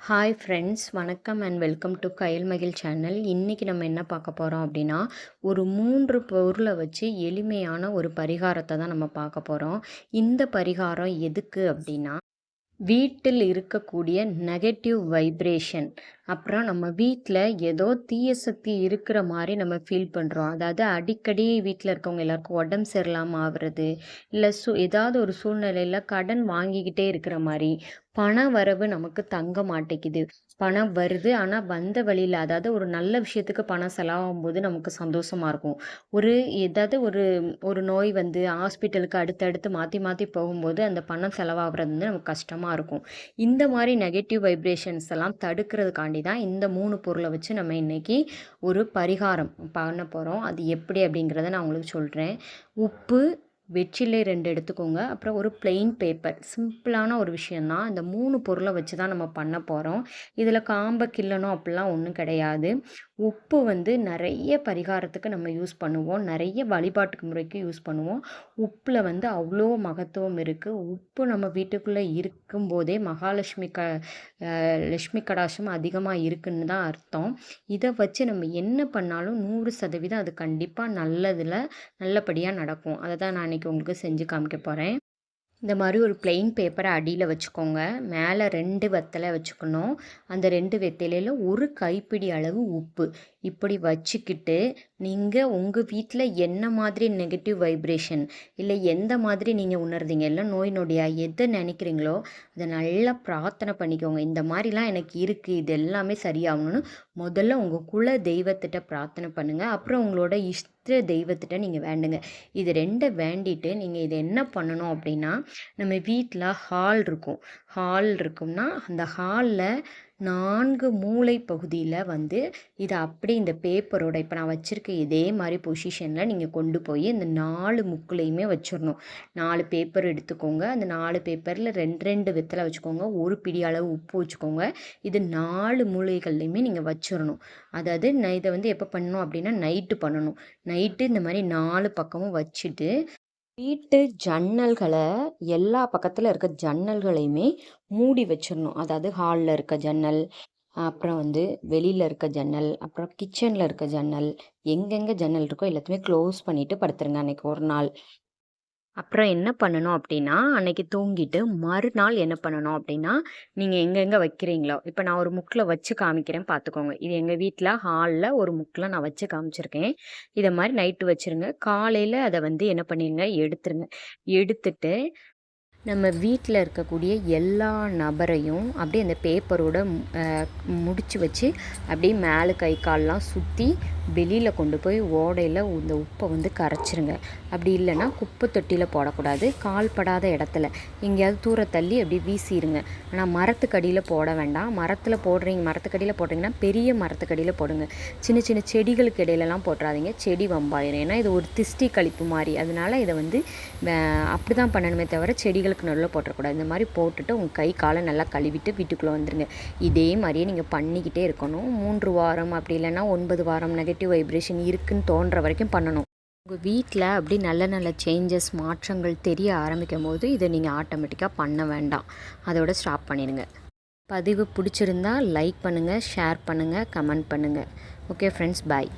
Hi friends, வணக்கம் and welcome to கயல் மகிழ் channel. இன்றைக்கி நம்ம என்ன பார்க்க போகிறோம் அப்படின்னா, ஒரு 3 பொருளை வச்சு எளிமையான ஒரு பரிகாரத்தை தான் நம்ம பார்க்க போகிறோம். இந்த பரிகாரம் எதுக்கு அப்படின்னா, வீட்டில் இருக்கக்கூடிய நெகட்டிவ் வைப்ரேஷன், அப்புறம் நம்ம வீட்டில் ஏதோ தீய சக்தி இருக்கிற மாதிரி நம்ம ஃபீல் பண்ணுறோம். அதாவது அடிக்கடி வீட்டில் இருக்கவங்க எல்லாருக்கும் உடம்பு சரியில்லாமல் ஆகுறது, இல்லை ஏதாவது ஒரு சூழ்நிலையில் கடன் வாங்கிக்கிட்டே இருக்கிற மாதிரி, பண வரவு நமக்கு தங்க மாட்டேங்குது. பணம் வருது, ஆனால் வந்த வழியில், அதாவது ஒரு நல்ல விஷயத்துக்கு பணம் செலவாகும்போது நமக்கு சந்தோஷமாக இருக்கும். ஏதாவது ஒரு ஒரு நோய் வந்து ஹாஸ்பிட்டலுக்கு அடுத்தடுத்து மாற்றி மாற்றி போகும்போது அந்த பணம் செலவாகிறது வந்து நமக்கு கஷ்டமாக இருக்கும். இந்த மாதிரி நெகட்டிவ் வைப்ரேஷன்ஸ் எல்லாம் தடுக்கிறதுக்காண்டி தான் இந்த 3 பொருளை வச்சு நம்ம இன்றைக்கி ஒரு பரிகாரம் பண்ண போகிறோம். அது எப்படி அப்படிங்கிறத நான் உங்களுக்கு சொல்கிறேன். உப்பு, வெற்றிலை 2 எடுத்துக்கோங்க. அப்புறம் ஒரு பிளெயின் பேப்பர். சிம்பிளான ஒரு விஷயந்தான். இந்த 3 பொருளை வச்சு தான் நம்ம பண்ண போகிறோம். இதில் காம்பை கிள்ளணும் அப்படிலாம் ஒன்றும் கிடையாது. உப்பு வந்து நிறைய பரிகாரத்துக்கு நம்ம யூஸ் பண்ணுவோம். நிறைய வழிபாட்டுக்கு முறைக்கு யூஸ் பண்ணுவோம். உப்பில் வந்து அவ்வளோ மகத்துவம் இருக்குது. உப்பு நம்ம வீட்டுக்குள்ளே இருக்கும்போதே மகாலட்சுமி லட்சுமி கடாட்சம் அதிகமாக இருக்குன்னு தான் அர்த்தம். இதை வச்சு நம்ம என்ன பண்ணாலும் 100% அது கண்டிப்பாக நல்லபடியாக நடக்கும். அதை தான் நான் இன்றைக்கி உங்களுக்கு செஞ்சு காமிக்க போகிறேன். இந்த மாதிரி ஒரு பிளெயின் பேப்பரை அடியில் வச்சுக்கோங்க. மேலே 2 வெத்தலை வச்சுக்கணும். அந்த 2 வெத்தலையில் ஒரு கைப்பிடி அளவு உப்பு இப்படி வச்சுக்கிட்டு, நீங்கள் உங்கள் வீட்டில் என்ன மாதிரி நெகட்டிவ் வைப்ரேஷன், இல்லை எந்த மாதிரி நீங்கள் உணர்றீங்க, இல்லை நோய் நொடியாக எதை நினைக்கிறீங்களோ அதை நல்லா பிரார்த்தனை பண்ணிக்கோங்க. இந்த மாதிரிலாம் எனக்கு இருக்குது, இது எல்லாமே சரியாகணும்னு முதல்ல உங்கள் குல தெய்வத்திட்ட பிரார்த்தனை பண்ணுங்கள். அப்புறம் உங்களோட தெய்வத்திட்ட நீங்கள் வேண்டுங்க. இது 2 வேண்டிட்டு நீங்கள் இதை என்ன பண்ணணும் அப்படின்னா, நம்ம வீட்டில் ஹால் இருக்கும்னா அந்த ஹாலில் 4 மூலை பகுதியில் வந்து இதை அப்படியே இந்த பேப்பரோட இப்போ நான் வச்சுருக்க இதே மாதிரி பொசிஷனில் நீங்கள் கொண்டு போய் இந்த 4 முக்குலையுமே வச்சிடணும். 4 பேப்பர் எடுத்துக்கோங்க. அந்த 4 பேப்பரில் 2 வெத்தலை வச்சுக்கோங்க. ஒரு பிடி அளவு உப்பு வச்சுக்கோங்க. இது 4 மூலைகள்லையுமே நீங்கள் வச்சிடணும். அதாவது இதை வந்து எப்போ பண்ணணும் அப்படின்னா, நைட்டு பண்ணணும். நைட்டு இந்த மாதிரி 4 பக்கமும் வச்சுட்டு, வீட்டு ஜன்னல்களை எல்லா பக்கத்தில் இருக்க ஜன்னல்களையுமே மூடி வச்சிடணும். அதாவது ஹாலில் இருக்க ஜன்னல், அப்புறம் வந்து வெளியில் இருக்க ஜன்னல், அப்புறம் கிச்சனில் இருக்க ஜன்னல், எங்கெங்கே ஜன்னல் இருக்கோ எல்லாத்தையுமே க்ளோஸ் பண்ணிவிட்டு படுத்துருங்க அன்றைக்கி ஒரு நாள். அப்புறம் என்ன பண்ணணும் அப்படின்னா, அன்னைக்கு தூங்கிட்டு மறுநாள் என்ன பண்ணணும் அப்படின்னா, நீங்கள் எங்கெங்கே வைக்கிறீங்களோ, இப்போ நான் ஒரு முக்கில் வச்சு காமிக்கிறேன் பார்த்துக்கோங்க. இது எங்கள் வீட்டில் ஹாலில் ஒரு முக்கில் நான் வச்சு காமிச்சிருக்கேன். இதை மாதிரி நைட்டு வச்சுருங்க. காலையில் அதை வந்து என்ன பண்ணிடுங்க, எடுத்துருங்க. எடுத்துட்டு நம்ம வீட்டில் இருக்கக்கூடிய எல்லா நபரையும் அப்படியே அந்த பேப்பரோட முடிச்சு வச்சு அப்படியே மேலே கை கால்லாம் சுற்றி வெளியில் கொண்டு போய் ஓடையில் இந்த உப்பை வந்து கரைச்சிருங்க. அப்படி இல்லைன்னா குப்பை தொட்டியில் போடக்கூடாது. கால் படாத இடத்துல எங்கேயாவது தூர தள்ளி அப்படி வீசிடுங்க. ஆனால் மரத்துக்கடியில் போட வேண்டாம். மரத்துக்கடியில் போடுறீங்கன்னா பெரிய மரத்துக்கடியில் போடுங்க. சின்ன சின்ன செடிகளுக்கு இடையிலலாம் போட்டுறாதீங்க. செடி வம்பாயிரும். ஏன்னா இது ஒரு திஷ்டி கழிப்பு மாதிரி. அதனால இதை வந்து அப்படி தான் பண்ணணுமே தவிர செடிகளுக்கு நடுவில் போட்டுறக்கூடாது. இந்த மாதிரி போட்டுட்டு உங்கள் கை காலை நல்லா கழுவிட்டு வீட்டுக்குள்ளே வந்துடுங்க. இதே மாதிரியே நீங்கள் பண்ணிக்கிட்டே இருக்கணும். 3 வாரம் அப்படி இல்லைன்னா 9 வாரம் நெகட்டிவ் வைப்ரேஷன் இருக்குன்னு தோன்ற வரைக்கும் பண்ணணும். உங்கள் வீட்டில் அப்படி நல்ல சேஞ்சஸ், மாற்றங்கள் தெரிய ஆரம்பிக்கும் போது இதை நீங்கள் ஆட்டோமேட்டிக்காக பண்ண வேண்டாம். அதோட ஸ்டாப் பண்ணிடுங்க. பதிவு பிடிச்சிருந்தா லைக் பண்ணுங்கள், ஷேர் பண்ணுங்கள், கமெண்ட் பண்ணுங்கள். ஓகே ஃப்ரெண்ட்ஸ், பாய்.